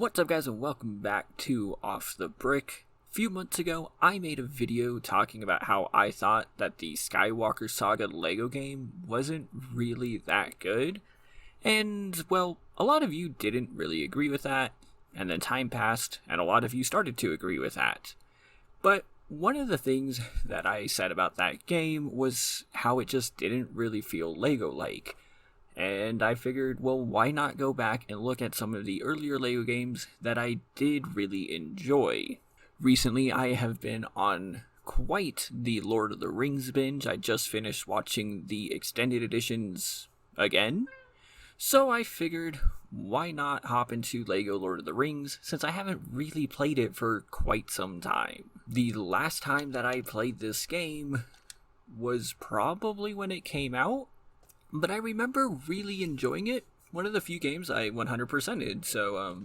What's up, guys, and welcome back to Off the Brick. A few months ago, I made a video talking about how I thought that the Skywalker Saga Lego game wasn't really that good. And, well, a lot of you didn't really agree with that, and then time passed, and a lot of you started to agree with that. But one of the things that I said about that game was how it just didn't really feel Lego-like. And I figured, well, why not go back and look at some of the earlier Lego games that I did really enjoy. Recently, I have been on quite the Lord of the Rings binge. I just finished watching the extended editions again. So I figured, why not hop into Lego Lord of the Rings, since I haven't really played it for quite some time. The last time that I played this game was probably when it came out. But I remember really enjoying it. One of the few games I 100%ed, so,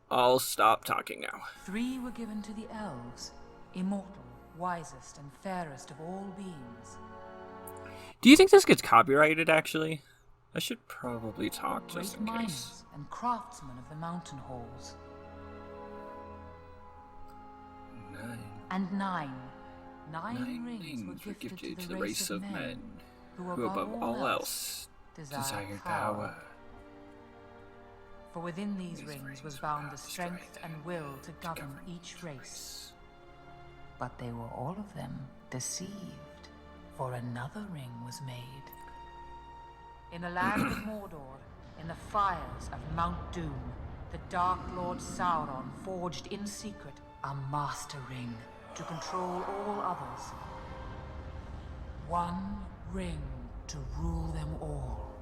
I'll stop talking now. 3 were given to the elves, immortal, wisest, and fairest of all beings. Do you think this gets copyrighted, actually? I should probably talk just in Great case. miners and craftsmen of the mountain halls. 9. And 9 rings were Rings gifted to the race of men, who above all else desired power. For within these rings was bound the strength and will to govern each race. But they were all of them deceived, for another ring was made. In the land of Mordor, in the fires of Mount Doom, the Dark Lord Sauron forged in secret a master ring to control all others. One ring to rule them all.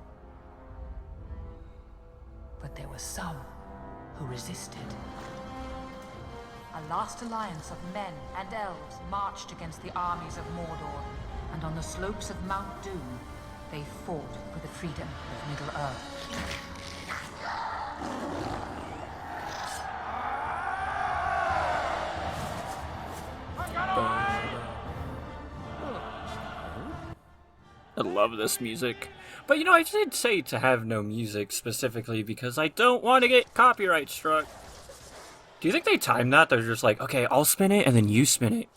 But there were some who resisted. A last alliance of men and elves marched against the armies of Mordor, and on the slopes of Mount Doom, they fought for the freedom of Middle-earth. I love this music. But I did say to have no music specifically because I don't want to get copyright struck. Do you think they time that? They're just like, okay, I'll spin it and then you spin it.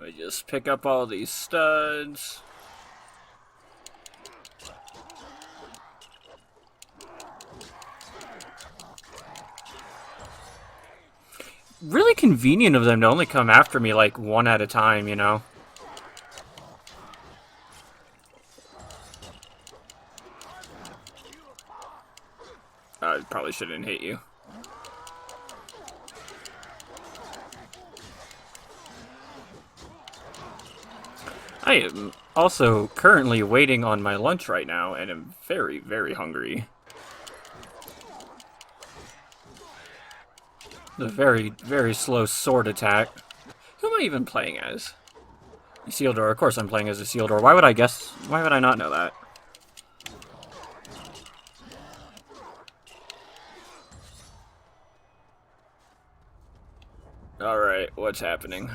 I just pick up all these studs. Really convenient of them to only come after me like one at a time, you know? I probably shouldn't hit you. I am also currently waiting on my lunch right now and am very, very hungry. The very, very slow sword attack. Who am I even playing as? Isildur. Of course I'm playing as Isildur. Why would I not know that? Alright, what's happening?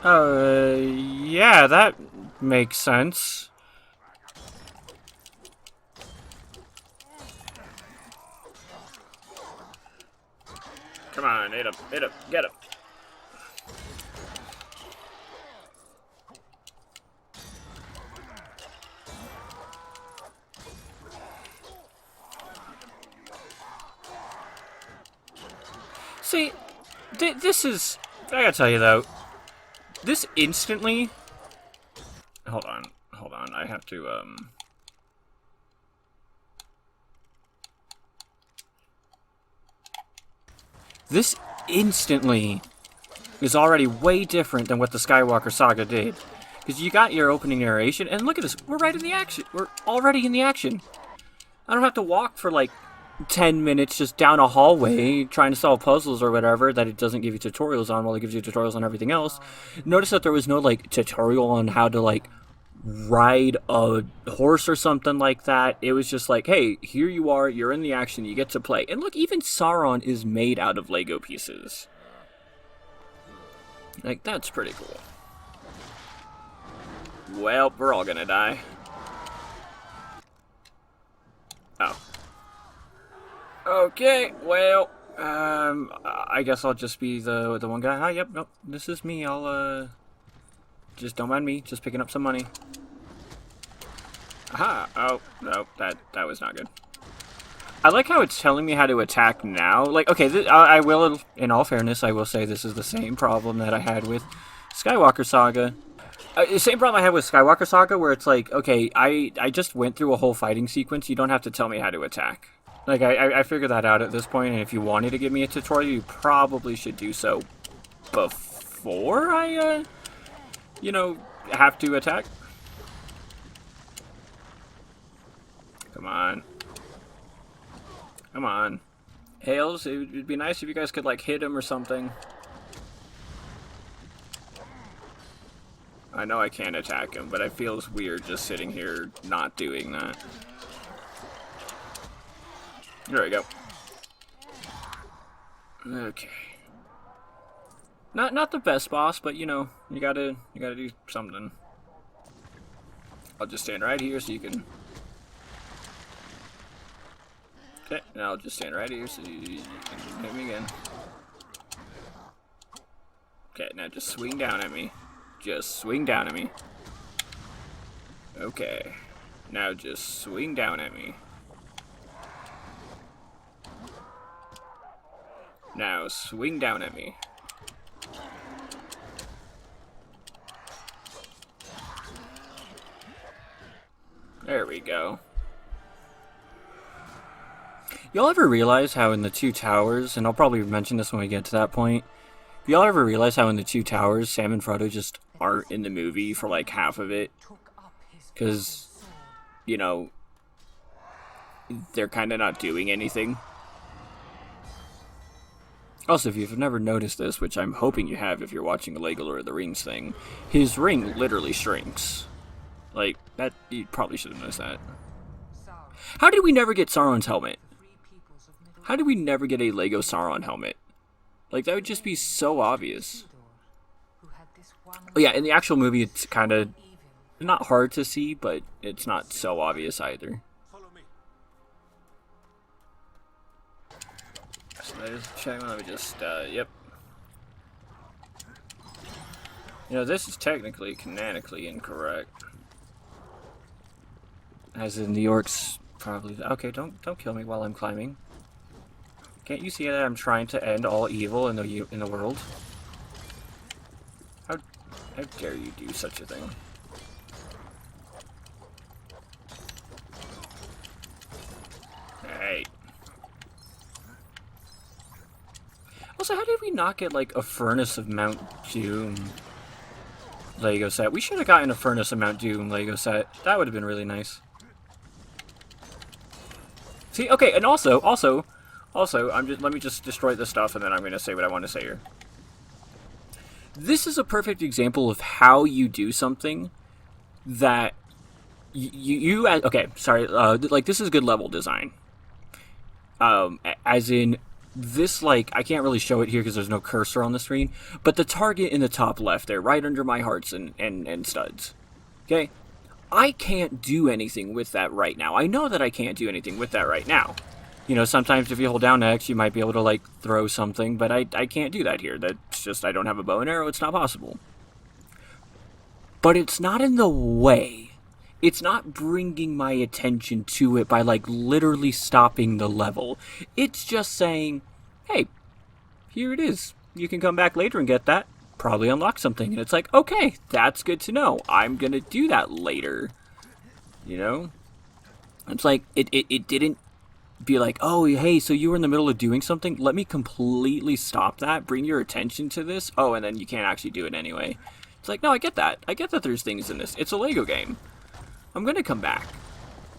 Yeah, that makes sense. Come on, hit him, get him. See, this is... I gotta tell you, though. This instantly... Hold on. I have to, This instantly is already way different than what the Skywalker Saga did. Because you got your opening narration, and look at this. We're right in the action. We're already in the action. I don't have to walk for, like, 10 minutes just down a hallway trying to solve puzzles or whatever that it doesn't give you tutorials on while it gives you tutorials on everything else. Notice that there was no, like, tutorial on how to, like, ride a horse or something like that. It was just like, hey, here you are, you're in the action, you get to play. And look, even Sauron is made out of Lego pieces. Like, that's pretty cool. Well, we're all gonna die. Oh. Okay, well, I guess I'll just be the one guy. Hi, yep, nope, this is me. I'll, just don't mind me, just picking up some money. Aha! Oh, no, that was not good. I like how it's telling me how to attack now. Like, okay, I will, in all fairness, I will say this is the same problem that I had with Skywalker Saga. Same problem I had with Skywalker Saga, where it's like, okay, I just went through a whole fighting sequence. You don't have to tell me how to attack. Like, I figured that out at this point, and if you wanted to give me a tutorial, you probably should do so before I, you know, have to attack. Come on. Come on. Hales, it would be nice if you guys could, like, hit him or something. I know I can't attack him, but it feels weird just sitting here not doing that. There we go. Okay. Not the best boss, but you know, you gotta do something. I'll just stand right here so you can. Okay, now I'll just stand right here so you can hit me again. Okay, now just swing down at me. Just swing down at me. Okay. Now just swing down at me. Now swing down at me. There we go. Y'all ever realize how in the two towers, and I'll probably mention this when we get to that point, y'all ever realize how in the two towers, Sam and Frodo just aren't in the movie for like half of it? Because, you know, they're kind of not doing anything. Also, if you've never noticed this, which I'm hoping you have if you're watching the Lego Lord of the Rings thing, his ring literally shrinks. Like, that, you probably should have noticed that. How did we never get Sauron's helmet? How did we never get a Lego Sauron helmet? Like, that would just be so obvious. Oh yeah, in the actual movie, it's kind of not hard to see, but it's not so obvious either. So there's check. Let me just, yep. You know, this is technically, canonically incorrect. As in New York's probably. Okay, don't kill me while I'm climbing. Can't you see that I'm trying to end all evil in the world? How dare you do such a thing? Hey. Also, how did we not get like a Furnace of Mount Doom Lego set? We should have gotten a Furnace of Mount Doom Lego set. That would have been really nice. See, okay, and also, let me just destroy this stuff, and then I'm gonna say what I want to say here. This is a perfect example of how you do something that okay, sorry, like this is good level design. As in this, like, I can't really show it here because there's no cursor on the screen, but the target in the top left there, right under my hearts and studs. Okay, I can't do anything with that right now. I know that I can't do anything with that right now. You know, sometimes if you hold down X, you might be able to, like, throw something, but I can't do that here. That's just, I don't have a bow and arrow, it's not possible. But it's not in the way. It's not bringing my attention to it by, like, literally stopping the level. It's just saying, hey, here it is. You can come back later and get that. Probably unlock something. And it's like, okay, that's good to know. I'm gonna do that later. You know? It's like, it didn't be like, oh, hey, so you were in the middle of doing something? Let me completely stop that. Bring your attention to this. Oh, and then you can't actually do it anyway. It's like, no, I get that. I get that there's things in this. It's a Lego game. I'm gonna come back.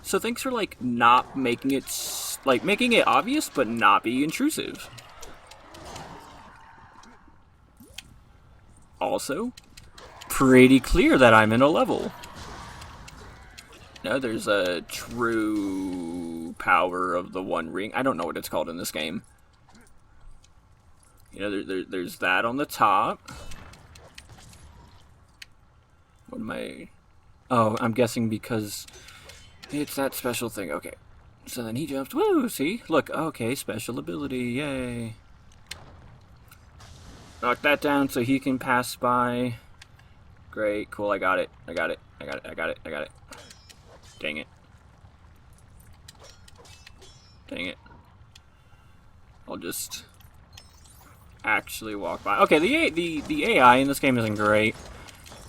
So thanks for, like, not making it, like, making it obvious, but not being intrusive. Also, pretty clear that I'm in a level. No, there's a true power of the One Ring. I don't know what it's called in this game. You know, there's that on the top. What am I... Oh, I'm guessing because it's that special thing. Okay. So then he jumps. Woo! See? Look. Okay, special ability. Yay. Knock that down so he can pass by. Great. Cool. I got it. I got it. I got it. I got it. I got it. Dang it. Dang it. I'll just actually walk by. Okay, the AI in this game isn't great.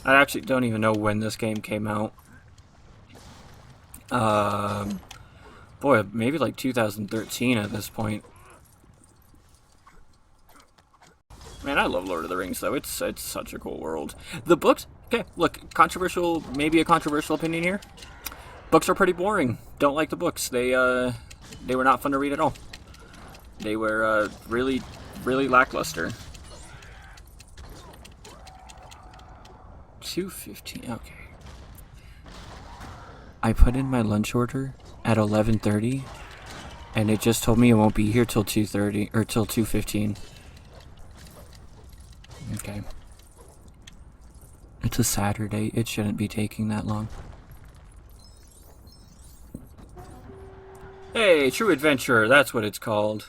I actually don't even know when this game came out. Boy, maybe like 2013 at this point. Man, I love Lord of the Rings, though. It's such a cool world. The books, okay, look, controversial, maybe a controversial opinion here. Books are pretty boring. Don't like the books. They were not fun to read at all. They were really, really lackluster. 2:15. Okay. I put in my lunch order at 11:30, and it just told me it won't be here till 2:30 or till 2:15. Okay. It's a Saturday. It shouldn't be taking that long. Hey, True Adventurer, that's what it's called.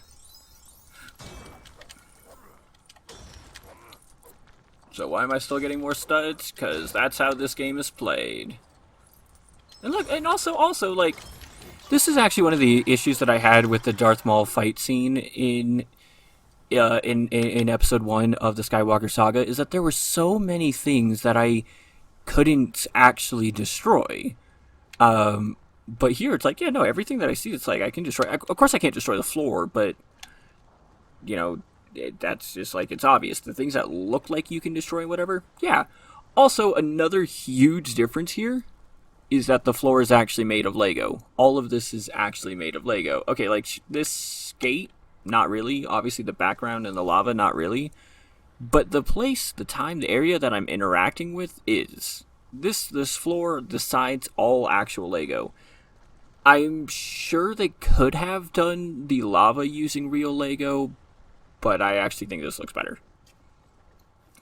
So why am I still getting more studs? Because that's how this game is played. And look, and also, like, this is actually one of the issues that I had with the Darth Maul fight scene in episode 1 of the Skywalker Saga, is that there were so many things that I couldn't actually destroy. But here it's like, yeah, no, everything that I see, it's like I can destroy. Of course, I can't destroy the floor, but you know, that's just like, it's obvious. The things that look like you can destroy, whatever, yeah. Also, another huge difference here is that the floor is actually made of Lego. All of this is actually made of Lego. Okay, like this skate, not really. Obviously, the background and the lava, not really. But the place, the time, the area that I'm interacting with is this floor, the sides, all actual Lego. I'm sure they could have done the lava using real Lego, but I actually think this looks better.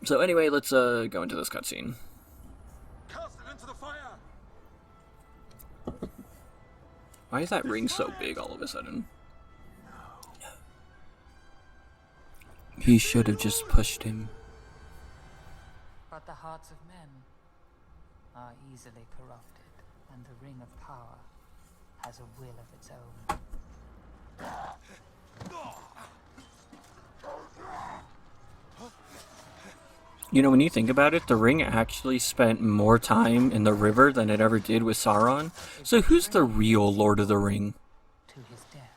So anyway, let's go into this cutscene. Cast it into the fire. Why is that ring so big all of a sudden? He should have just pushed him. But the hearts of men are easily corrupted, and the Ring of Power has a will of its own. You know, when you think about it, the ring actually spent more time in the river than it ever did with Sauron. So who's the real Lord of the Ring? To his death.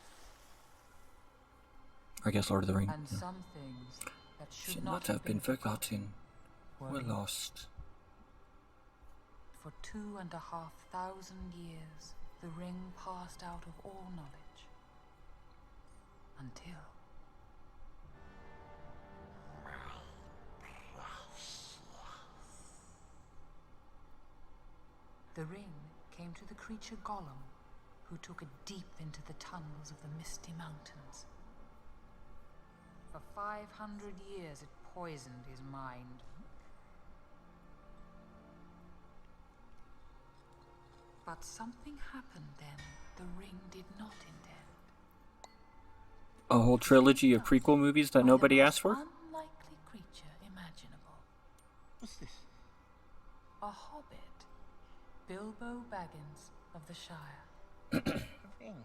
I guess Lord of the Ring. And Yeah. some things that Should not have been forgotten. Were lost. For 2,500 years, the ring passed out of all knowledge. Until... the ring came to the creature Gollum, who took it deep into the tunnels of the Misty Mountains. For 500 years it poisoned his mind. But something happened then the ring did not intend. A whole trilogy of prequel movies that nobody asked for? Unlikely creature imaginable. What's this? A hobbit. Bilbo Baggins of the Shire. Ring.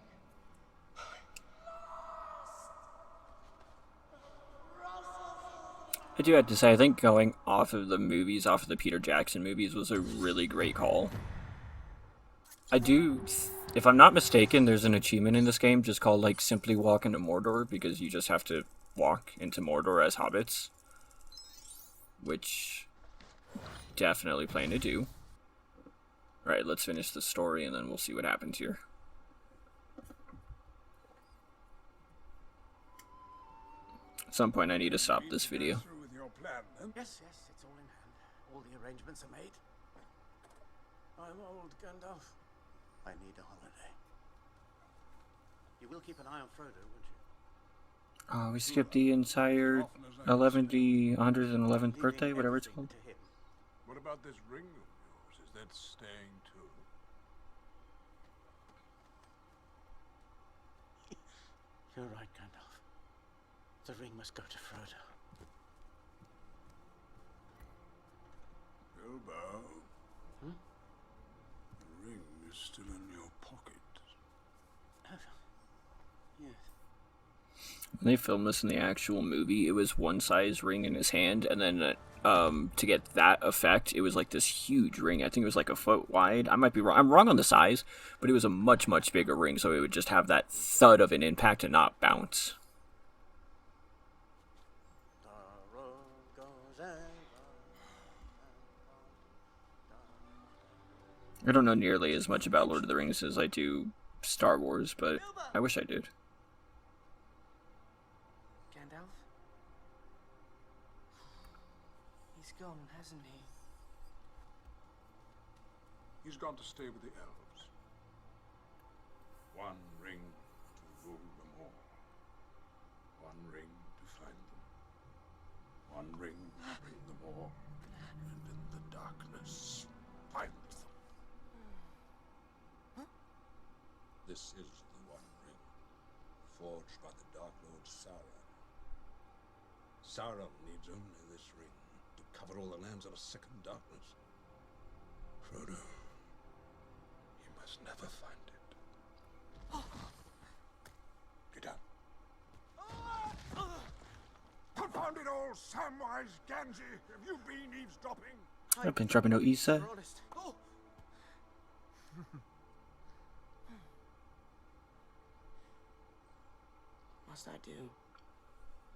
I do have to say, I think going off of the movies, off of the Peter Jackson movies, was a really great call. I do, if I'm not mistaken, there's an achievement in this game just called, like, Simply Walk into Mordor, because you just have to walk into Mordor as hobbits. Which, definitely plan to do. Alright, let's finish the story and then we'll see what happens here. At some point I need to stop this video. Through with your plan, then? Yes, it's all in hand. All the arrangements are made. I'm old, Gandalf. I need a holiday. You will keep an eye on Frodo, won't you? Oh, we skipped the entire 111th birthday, whatever it's called. To him. What about this ring of yours? that's staying too. You're right, Gandalf. The ring must go to Frodo. Bilbo. The ring is still in your pocket. Yes. When they filmed this in the actual movie, it was one size ring in his hand, and then to get that effect, it was like this huge ring. I think it was like a foot wide. I might be wrong. I'm wrong on the size, but it was a much, much bigger ring, so it would just have that thud of an impact and not bounce. The road goes ever. I don't know nearly as much about Lord of the Rings as I do Star Wars, but I wish I did. Gandalf? He's gone, hasn't he? He's gone to stay with the elves. One ring to rule them all. One ring to find them. One ring to bring them all. And in the darkness, find them. This is the One Ring, forged by the Dark Lord Sauron. Sauron needs only this ring to cover all the lands of a second darkness. Frodo, you must never find it. Get down. Confound it all, Samwise Gamgee! Have you been eavesdropping? I've been dropping no ease, sir. We're honest. Oh! Must I do?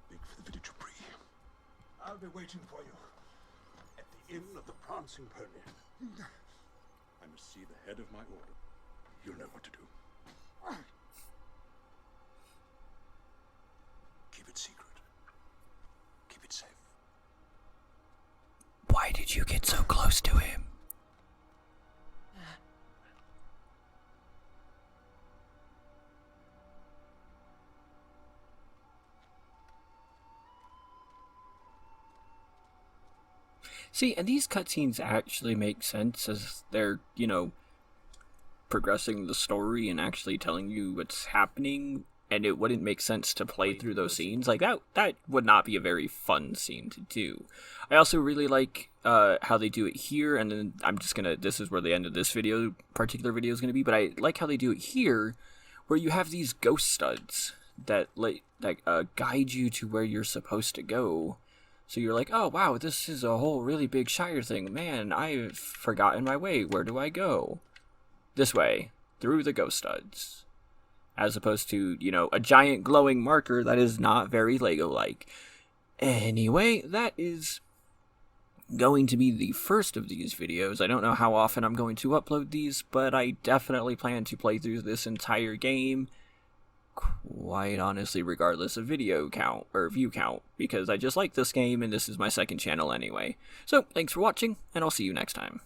Make for the village of Bree. I'll be waiting for you at the Inn of the Prancing Pony. I must see the head of my order. You'll know what to do. Keep it secret. Keep it safe. Why did you get so close to him? See, and these cutscenes actually make sense as they're, you know, progressing the story and actually telling you what's happening, and it wouldn't make sense to play through those scenes. Like, that would not be a very fun scene to do. I also really like how they do it here, and then this is where the end of this particular video is gonna be, but I like how they do it here, where you have these ghost studs that guide you to where you're supposed to go. So you're like, oh wow, this is a whole really big Shire thing. Man, I've forgotten my way. Where do I go? This way, through the ghost studs. As opposed to, you know, a giant glowing marker that is not very Lego-like. Anyway, that is going to be the first of these videos. I don't know how often I'm going to upload these, but I definitely plan to play through this entire game. Quite honestly, regardless of video count or view count, because I just like this game and this is my second channel anyway. So, thanks for watching, and I'll see you next time.